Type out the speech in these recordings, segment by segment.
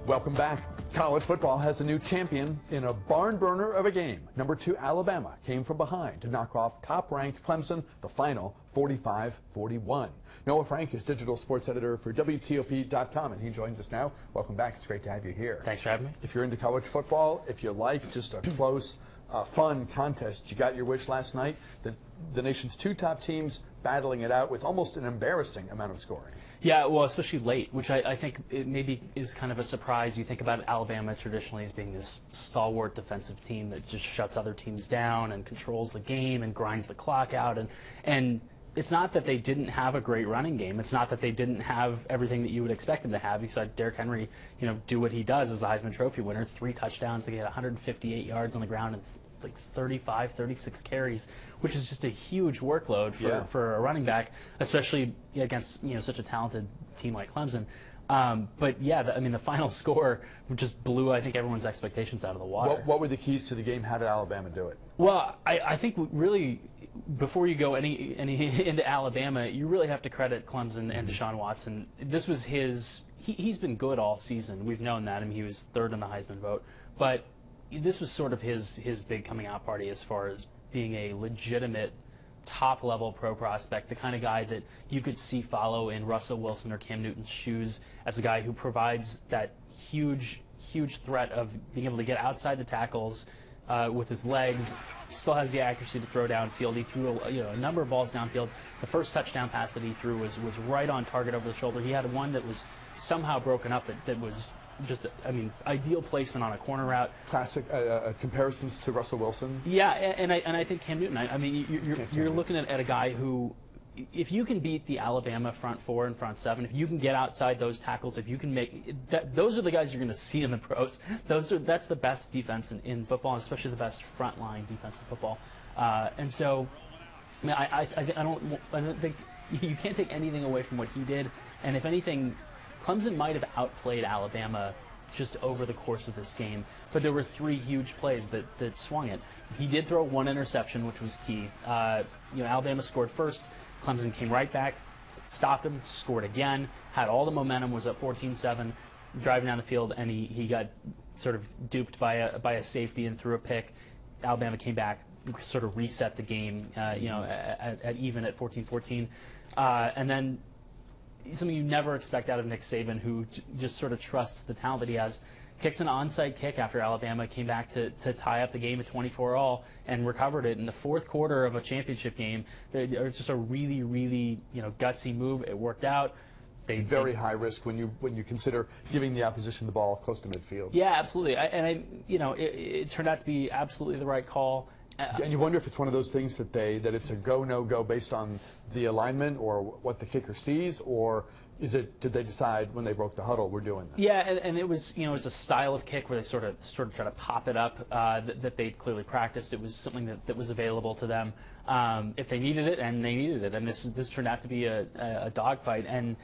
Welcome back. College football has a new champion in a barn burner of a game. Number 2 Alabama came from behind to knock off top-ranked Clemson, the final 45-41. Noah Frank is digital sports editor for WTOP.com, and he joins us now. Welcome back. It's great to have you here. Thanks for having me. If you're into college football, if you like just a close, fun contest, you got your wish last night. The nation's 2 top teams battling it out with almost an embarrassing amount of scoring. Yeah, well, especially late, which I think it maybe is kind of a surprise. You think about Alabama traditionally as being this stalwart defensive team that just shuts other teams down and controls the game and grinds the clock out. And it's not that they didn't have a great running game. It's not that they didn't have everything that you would expect them to have. You saw Derrick Henry, do what he does as the Heisman Trophy winner. 3 touchdowns. They get 158 yards on the ground and like 35, 36 carries, which is just a huge workload for a running back, especially against such a talented team like Clemson. But yeah, the final score just blew, I think, everyone's expectations out of the water. What were the keys to the game? How did Alabama do it? Well, I think really, before you go any into Alabama, you really have to credit Clemson and Deshaun Watson. This was he's been good all season. We've known that. He was 3rd in the Heisman vote, but this was sort of his big coming out party as far as being a legitimate top-level pro prospect, the kind of guy that you could see follow in Russell Wilson or Cam Newton's shoes as a guy who provides that huge threat of being able to get outside the tackles with his legs, still has the accuracy to throw downfield. He threw a number of balls downfield. The first touchdown pass that he threw was right on target over the shoulder. He had one that was somehow broken up that was just, ideal placement on a corner route. Classic comparisons to Russell Wilson. Yeah, and I think Cam Newton. You're looking at a guy who, if you can beat the Alabama front 4 and front 7, if you can get outside those tackles, if you can make that, those are the guys you're going to see in the pros. That's the best defense in football, and especially the best frontline defense in football. And so, I don't think you can't take anything away from what he did. And if anything, Clemson might have outplayed Alabama just over the course of this game, but there were 3 huge plays that swung it. He did throw 1 interception, which was key. Alabama scored first. Clemson came right back, stopped him, scored again, had all the momentum, was up 14-7, driving down the field, and he got sort of duped by a safety and threw a pick. Alabama came back, sort of reset the game, at even at 14-14, and then something you never expect out of Nick Saban, who just sort of trusts the talent that he has, kicks an onside kick after Alabama came back to tie up the game at 24-all and recovered it in the 4th quarter of a championship game. It's just a really, really gutsy move. It worked out. Very high risk when you consider giving the opposition the ball close to midfield. Yeah, absolutely. It turned out to be absolutely the right call. And you wonder if it's one of those things that it's a go, no go based on the alignment or what the kicker sees, or did they decide when they broke the huddle, we're doing this? Yeah, and it was it was a style of kick where they sort of try to pop it up that they'd clearly practiced. It was something that was available to them if they needed it, and they needed it. And this turned out to be a dogfight, and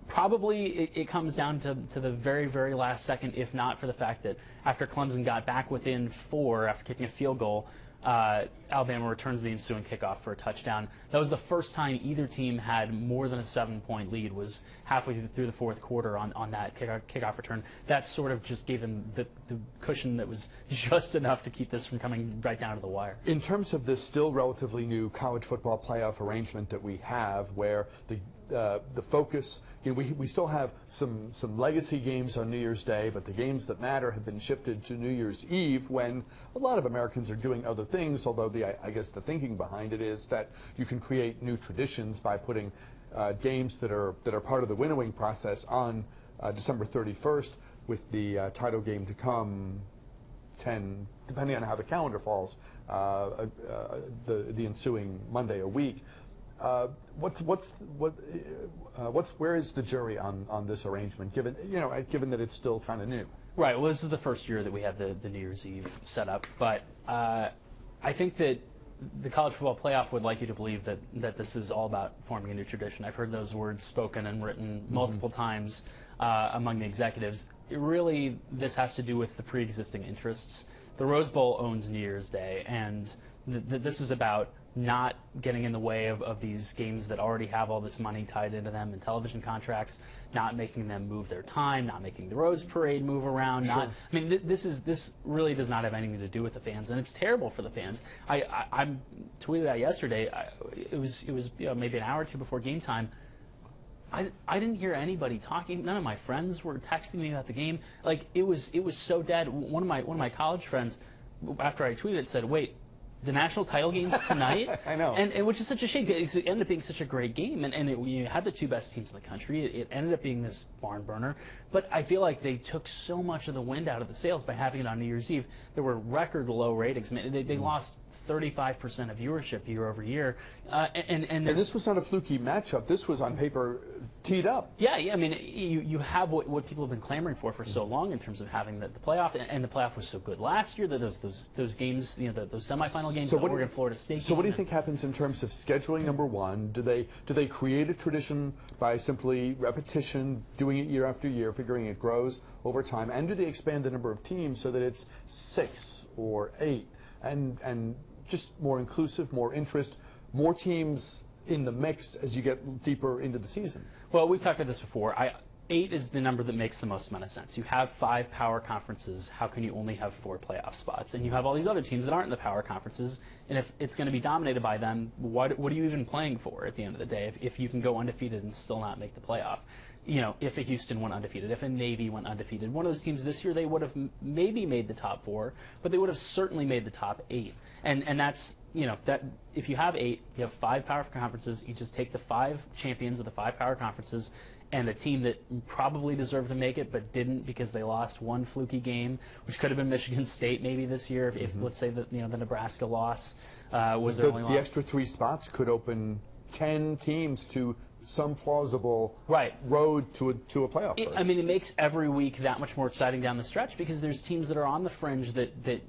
probably it comes down to the very, very last second, if not for the fact that after Clemson got back within 4 after kicking a field goal, Alabama returns the ensuing kickoff for a touchdown. That was the first time either team had more than a 7-point lead, was halfway through the 4th quarter on that kickoff return. That sort of just gave them the cushion that was just enough to keep this from coming right down to the wire. In terms of this still relatively new college football playoff arrangement that we have, where the focus, we still have some legacy games on New Year's Day, but the games that matter have been shifted to New Year's Eve, when a lot of Americans are doing other things, although I guess the thinking behind it is that you can create new traditions by putting games that are part of the winnowing process on December 31st, with the title game to come 10, depending on how the calendar falls, the ensuing Monday a week. Where is the jury on this arrangement, given that it's still kind of new? Right. Well, this is the first year that we have the New Year's Eve set up, but I think that the college football playoff would like you to believe that this is all about forming a new tradition. I've heard those words spoken and written multiple times among the executives. This has to do with the pre-existing interests. The Rose Bowl owns New Year's Day, and this is about not getting in the way of these games that already have all this money tied into them and television contracts, not making them move their time, not making the Rose Parade move around. Sure. I mean, this really does not have anything to do with the fans, and it's terrible for the fans. I tweeted out yesterday. It was maybe an hour or two before game time. I didn't hear anybody talking. None of my friends were texting me about the game. Like it was so dead. One of my college friends, after I tweeted, said, "Wait, the national title game's tonight?" I know. And which is such a shame because it ended up being such a great game, and you had the two best teams in the country. It ended up being this barn burner. But I feel like they took so much of the wind out of the sails by having it on New Year's Eve. There were record low ratings. I mean, they lost 35% of viewership year over year. And this was not a fluky matchup. This was on paper teed up. Yeah. I mean, you have what people have been clamoring for so long in terms of having the playoff, and the playoff was so good last year that those games, those semifinal games, Oregon, Florida State. So what do you think happens in terms of scheduling? Number one, do they create a tradition by simply repetition, doing it year after year, figuring it grows over time, and do they expand the number of teams so that it's 6 or 8 and just more inclusive, more interest, more teams in the mix as you get deeper into the season? Well, we've talked about this before. 8 is the number that makes the most amount of sense. You have 5 power conferences. How can you only have 4 playoff spots? And you have all these other teams that aren't in the power conferences. And if it's going to be dominated by them, what are you even playing for at the end of the day if you can go undefeated and still not make the playoff? If a Houston went undefeated, if a Navy went undefeated, one of those teams this year, they would have maybe made the top 4, but they would have certainly made the top 8. And that's, that if you have 8, you have 5 power conferences, you just take the 5 champions of the 5 power conferences and a team that probably deserved to make it but didn't because they lost one fluky game, which could have been Michigan State maybe this year if let's say that the Nebraska loss was their only loss. The extra 3 spots could open 10 teams to some plausible road to a playoff. It makes every week that much more exciting down the stretch because there's teams that are on the fringe that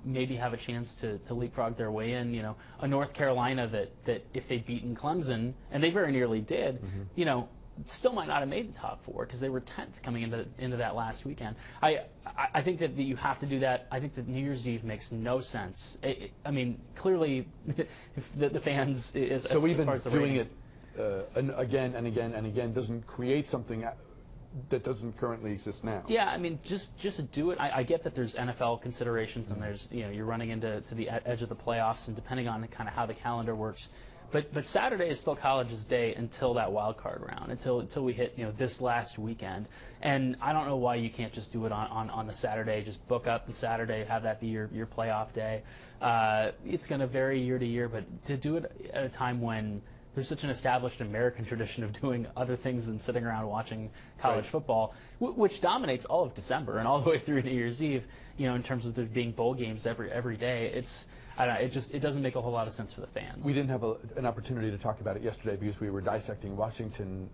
maybe have a chance to leapfrog their way in. A North Carolina that if they'd beaten Clemson, and they very nearly did, still might not have made the top 4 because they were 10th coming into that last weekend. I think that you have to do that. I think that New Year's Eve makes no sense. Clearly, if the fans as even far as the doing ratings, it again and again and again doesn't create something that doesn't currently exist now. Yeah, just do it. I get that there's NFL considerations and there's you're running into the edge of the playoffs, and depending on kind of how the calendar works. But Saturday is still college's day until that wild card round, until we hit this last weekend. And I don't know why you can't just do it on the Saturday. Just book up the Saturday, have that be your playoff day. It's going to vary year to year, but to do it at a time when there's such an established American tradition of doing other ththings than sitting around watching college football, which dominates all of December and all the way through New Year's Eve. In terms of there being bowl games every day, it doesn't make a whole lot of sense for the fans. We didn't have an opportunity to talk about it yesterday because we were dissecting Washington,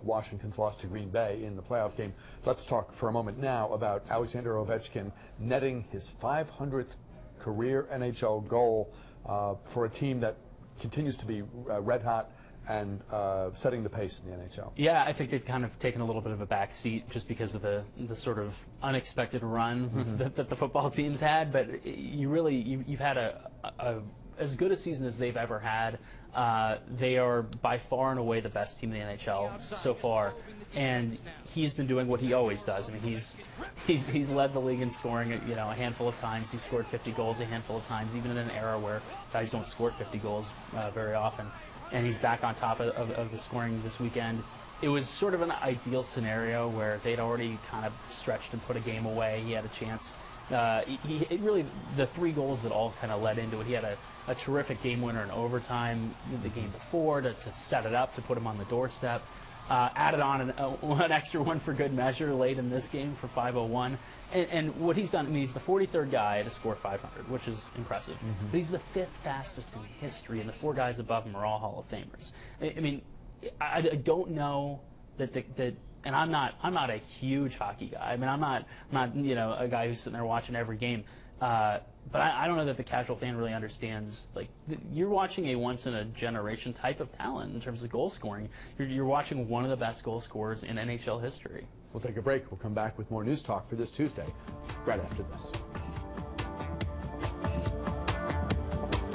Washington's loss to Green Bay in the playoff game. Let's talk for a moment now about Alexander Ovechkin netting his 500th career NHL goal for a team that continues to be red hot and setting the pace in the NHL. Yeah, I think they've kind of taken a little bit of a back seat just because of the sort of unexpected run that the football teams had. But you've had as good a season as they've ever had. They are by far and away the best team in the NHL so far, and he's been doing what he always does. He's led the league in scoring a handful of times. He's scored 50 goals a handful of times, even in an era where guys don't score 50 goals very often. And he's back on top of the scoring this weekend. It was sort of an ideal scenario where they'd already kind of stretched and put a game away. He had a chance. The 3 goals that all kind of led into it. He had a terrific game winner in overtime the game before to set it up, to put him on the doorstep. Added on an extra one for good measure late in this game for 501. And what he's done, he's the 43rd guy to score 500, which is impressive. But he's the 5th fastest in history, and the 4 guys above him are all Hall of Famers. I don't know that and I'm not a huge hockey guy. I'm not a guy who's sitting there watching every game. But I don't know that the casual fan really understands. You're watching a once-in-a-generation type of talent in terms of goal scoring. You're watching one of the best goal scorers in NHL history. We'll take a break. We'll come back with more news talk for this Tuesday, right after this.